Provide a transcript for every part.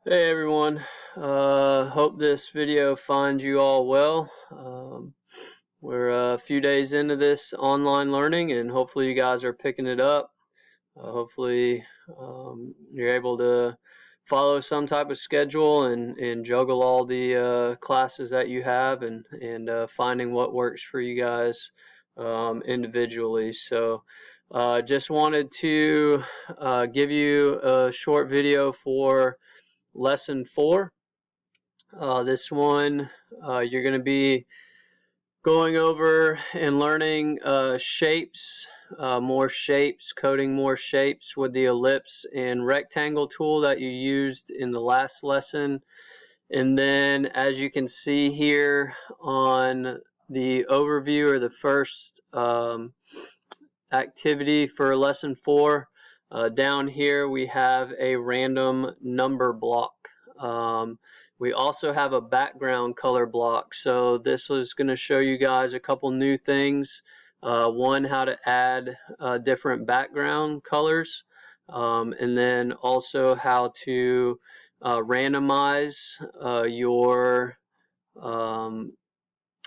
Hey everyone, hope this video finds you all well. We're a few days into this online learning and hopefully you guys are picking it up. Hopefully you're able to follow some type of schedule and juggle all the classes that you have and finding what works for you guys individually. So just wanted to give you a short video for Lesson 4. This one, you're going to be going over and learning shapes, more shapes, coding more shapes with the ellipse and rectangle tool that you used in the last lesson. And then, as you can see here on the overview or the first activity for Lesson 4, down here we have a random number block. We also have a background color block, so this was going to show you guys a couple new things. One, how to add different background colors, and then also how to randomize your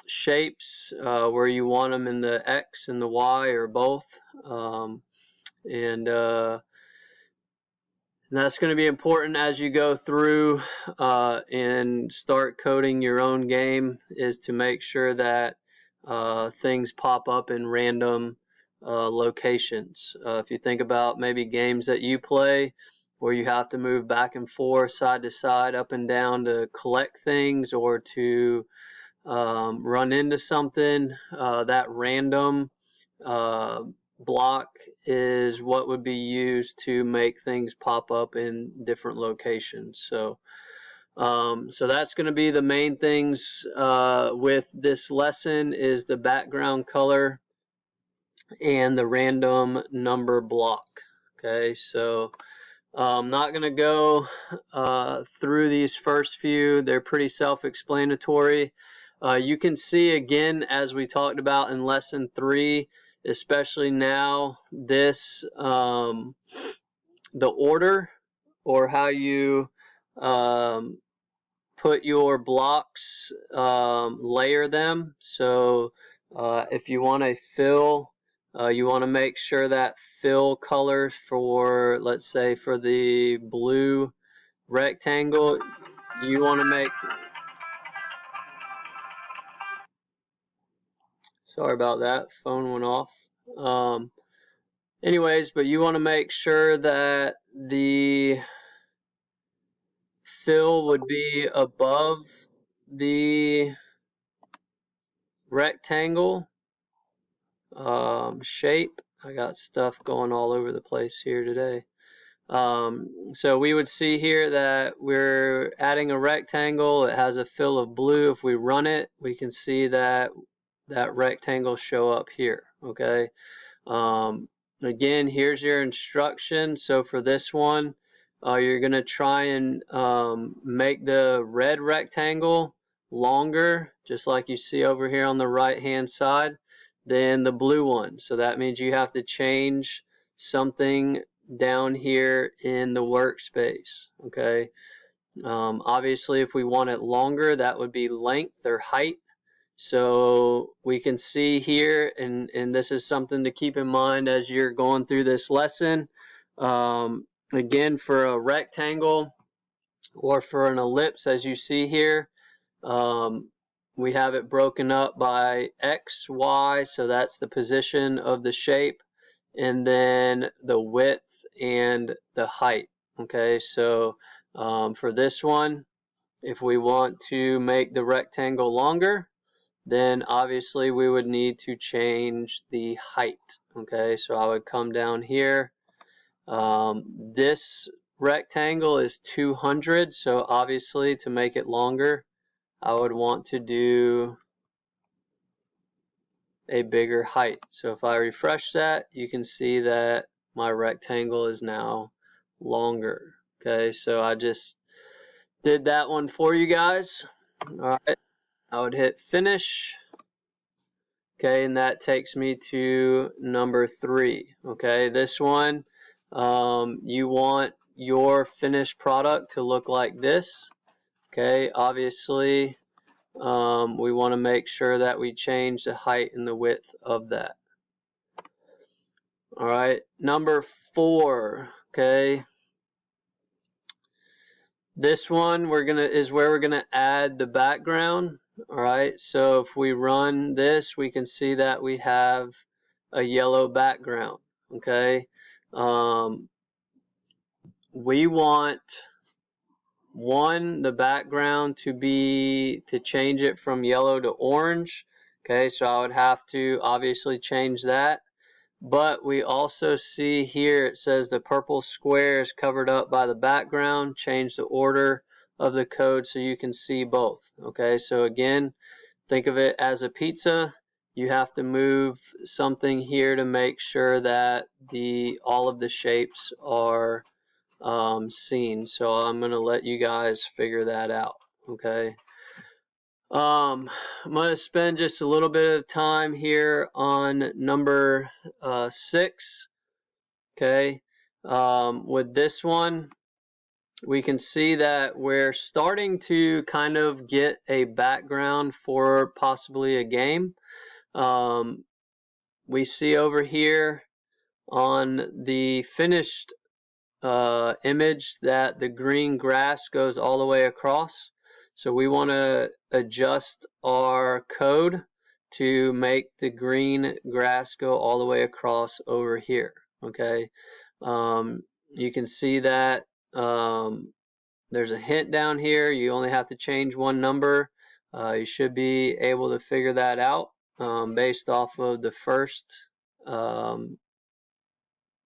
shapes where you want them in the X and the Y or both. And that's going to be important as you go through and start coding your own game, is to make sure that things pop up in random locations. If you think about maybe games that you play where you have to move back and forth, side to side, up and down to collect things or to run into something, that random block is what would be used to make things pop up in different locations. So that's going to be the main things with this lesson, is the background color and the random number block. Okay, so I'm not going to go through these first few. They're pretty self-explanatory. You can see again, as we talked about in lesson 3, especially now, this the order or how you put your blocks, layer them. So if you want a fill, you want to make sure that fill color for, let's say, for the blue rectangle, you want to make, sorry about that, phone went off. Anyways, but you want to make sure that the fill would be above the rectangle shape. I got stuff going all over the place here today. So we would see here that we're adding a rectangle. It has a fill of blue. If we run it, we can see that that rectangle show up here. Okay. Again, here's your instruction. So for this one, you're going to try and make the red rectangle longer, just like you see over here on the right hand side, than the blue one. So that means you have to change something down here in the workspace. Okay. Obviously, if we want it longer, that would be length or height. So we can see here, and this is something to keep in mind as you're going through this lesson. Again, for a rectangle or for an ellipse, as you see here, we have it broken up by X, Y, so that's the position of the shape, and then the width and the height. Okay, so for this one, if we want to make the rectangle longer, then obviously we would need to change the height. Okay, so I would come down here. This rectangle is 200, so obviously to make it longer, I would want to do a bigger height. So if I refresh that, you can see that my rectangle is now longer. Okay, so I just did that one for you guys. All right, I would hit finish. Okay, and that takes me to number 3. Okay, this one, you want your finished product to look like this. Okay, obviously we want to make sure that we change the height and the width of that. All right, number 4. Okay, this one is where we're gonna add the background. All right, so if we run this, we can see that we have a yellow background. Okay, we want the background to change it from yellow to orange. Okay, so I would have to obviously change that. But we also see here it says the purple square is covered up by the background. Change the order of the code so you can see both. Okay, so again, think of it as a pizza. You have to move something here to make sure that all of the shapes are seen. So I'm going to let you guys figure that out. Okay. I'm going to spend just a little bit of time here on number 6. Okay, with this one, we can see that we're starting to kind of get a background for possibly a game. We see over here on the finished image that the green grass goes all the way across. So we want to adjust our code to make the green grass go all the way across over here. Okay, you can see that there's a hint down here. You only have to change one number. You should be able to figure that out based off of the first or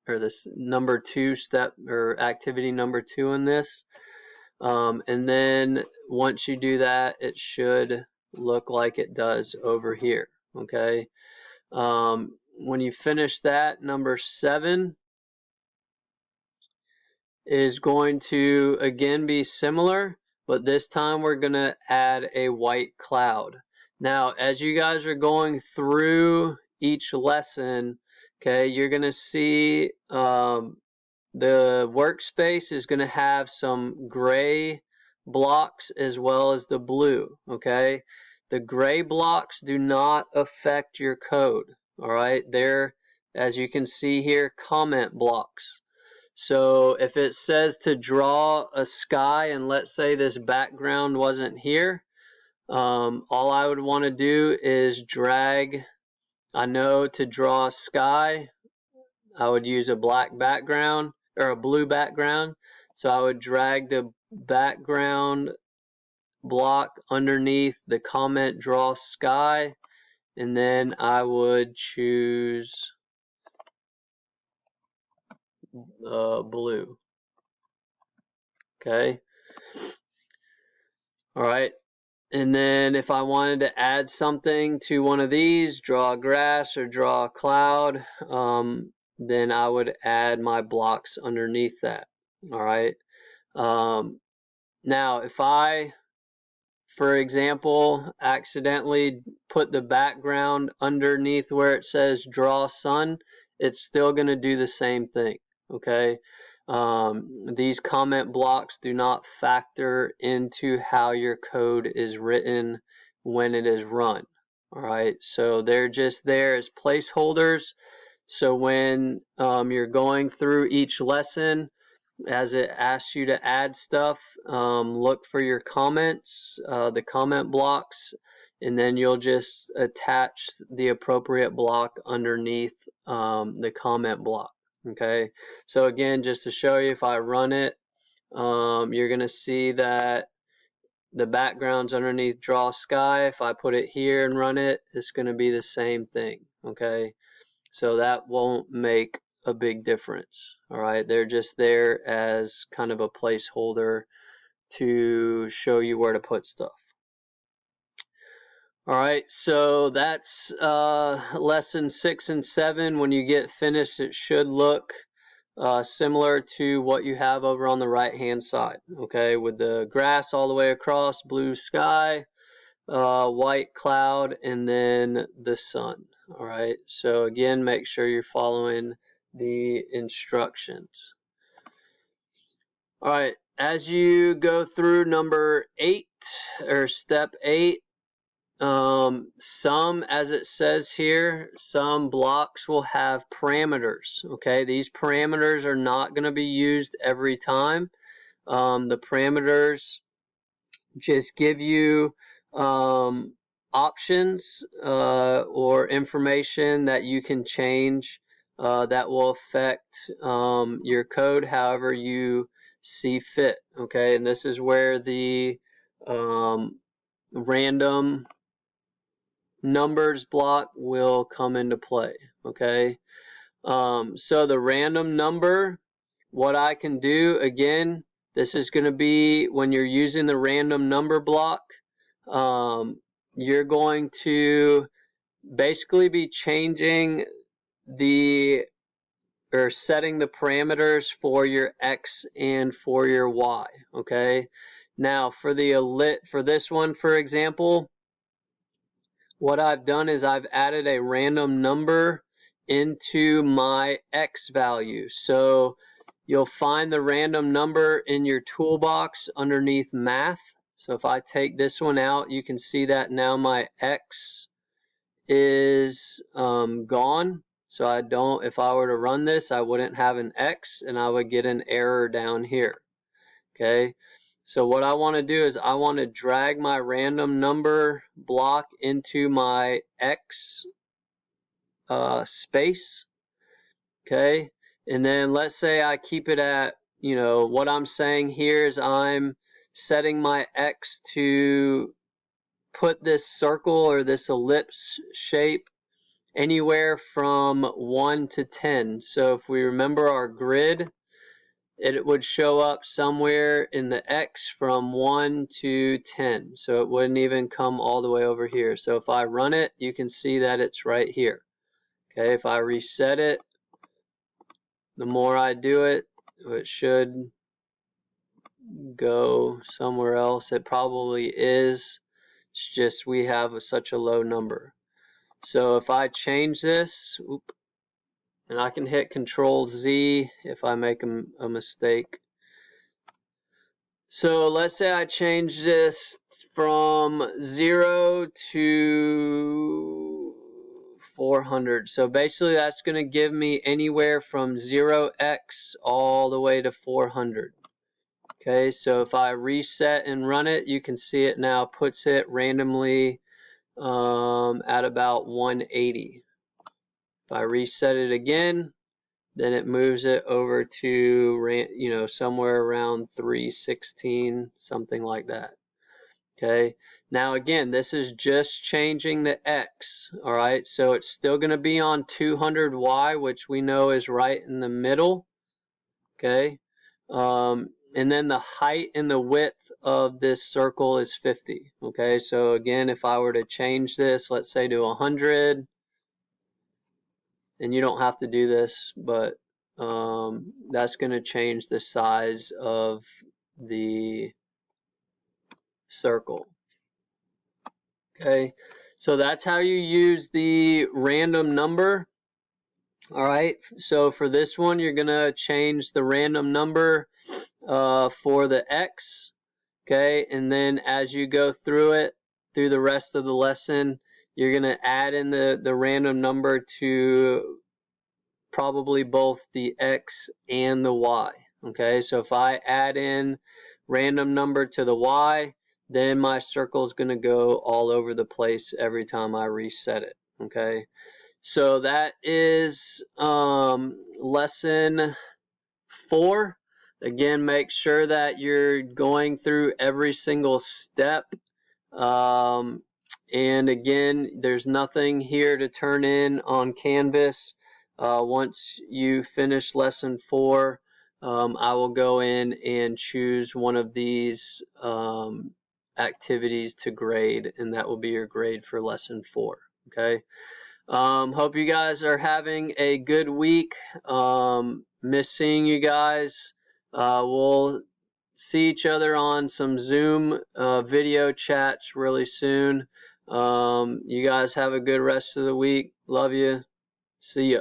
this number 2 step or activity number 2 in this. And then once you do that, it should look like it does over here. Okay. When you finish that, number 7 is going to again be similar, but this time we're going to add a white cloud. Now, as you guys are going through each lesson, okay, you're going to see the workspace is going to have some gray blocks as well as the blue. Okay, the gray blocks do not affect your code. All right, they're, as you can see here, comment blocks. So if it says to draw a sky, and let's say this background wasn't here, all I would want to do is drag. I know to draw a sky, I would use a black background or a blue background. So I would drag the background block underneath the comment draw sky, and then I would choose blue. Okay. All right. And then if I wanted to add something to one of these, draw a grass or draw a cloud, then I would add my blocks underneath that. All right. Now, if I, for example, accidentally put the background underneath where it says draw sun, it's still going to do the same thing. Okay. These comment blocks do not factor into how your code is written when it is run. All right, so they're just there as placeholders. So when you're going through each lesson, as it asks you to add stuff, look for your comments, the comment blocks, and then you'll just attach the appropriate block underneath the comment block. Okay, so again, just to show you, if I run it, you're going to see that the background's underneath draw sky. If I put it here and run it, it's going to be the same thing. Okay, so that won't make a big difference. All right, they're just there as kind of a placeholder to show you where to put stuff. All right, so that's lesson 6 and 7. When you get finished, it should look similar to what you have over on the right hand side. Okay, with the grass all the way across, blue sky, white cloud, and then the sun. All right, so again, make sure you're following the instructions. All right, as you go through number 8 or step 8, some, as it says here, some blocks will have parameters. Okay, these parameters are not going to be used every time. The parameters just give you options or information that you can change that will affect your code however you see fit. Okay, and this is where the random numbers block will come into play. Okay, so the random number, what I can do, again, this is going to be when you're using the random number block, you're going to basically be changing or setting the parameters for your X and for your Y. Okay, now for this one, for example, what I've done is I've added a random number into my X value. So you'll find the random number in your toolbox underneath math. So if I take this one out, you can see that now my X is gone. So if I were to run this, I wouldn't have an X and I would get an error down here. Okay. So what I want to do is I want to drag my random number block into my X space. Okay. And then let's say I keep it at, what I'm saying here is I'm setting my X to put this circle or this ellipse shape anywhere from 1 to 10. So if we remember our grid, it would show up somewhere in the X from 1 to 10. So it wouldn't even come all the way over here. So if I run it, you can see that it's right here. Okay, if I reset it, the more I do it, it should go somewhere else. It probably is. It's just we have such a low number. So if I change this, and I can hit Control Z if I make a mistake. So let's say I change this from 0 to 400. So basically that's going to give me anywhere from 0x all the way to 400. Okay, so if I reset and run it, you can see it now puts it randomly at about 180. If I reset it again, then it moves it over to, somewhere around 316, something like that. Okay, now again, this is just changing the X. All right, so it's still going to be on 200Y, which we know is right in the middle. Okay, and then the height and the width of this circle is 50. Okay, so again, if I were to change this, let's say to 100, and you don't have to do this, but that's going to change the size of the circle. Okay, so that's how you use the random number. All right, so for this one, you're going to change the random number for the X. Okay, and then as you go through the rest of the lesson, you're going to add in the random number to probably both the X and the Y. Okay, so if I add in random number to the Y, then my circle is going to go all over the place every time I reset it. Okay, so that is lesson 4. Again, make sure that you're going through every single step. And again, there's nothing here to turn in on Canvas. Once you finish lesson 4, I will go in and choose one of these activities to grade, and that will be your grade for lesson 4. Okay. Hope you guys are having a good week. Miss seeing you guys. We'll see each other on some Zoom video chats really soon. You guys have a good rest of the week. Love you. See ya.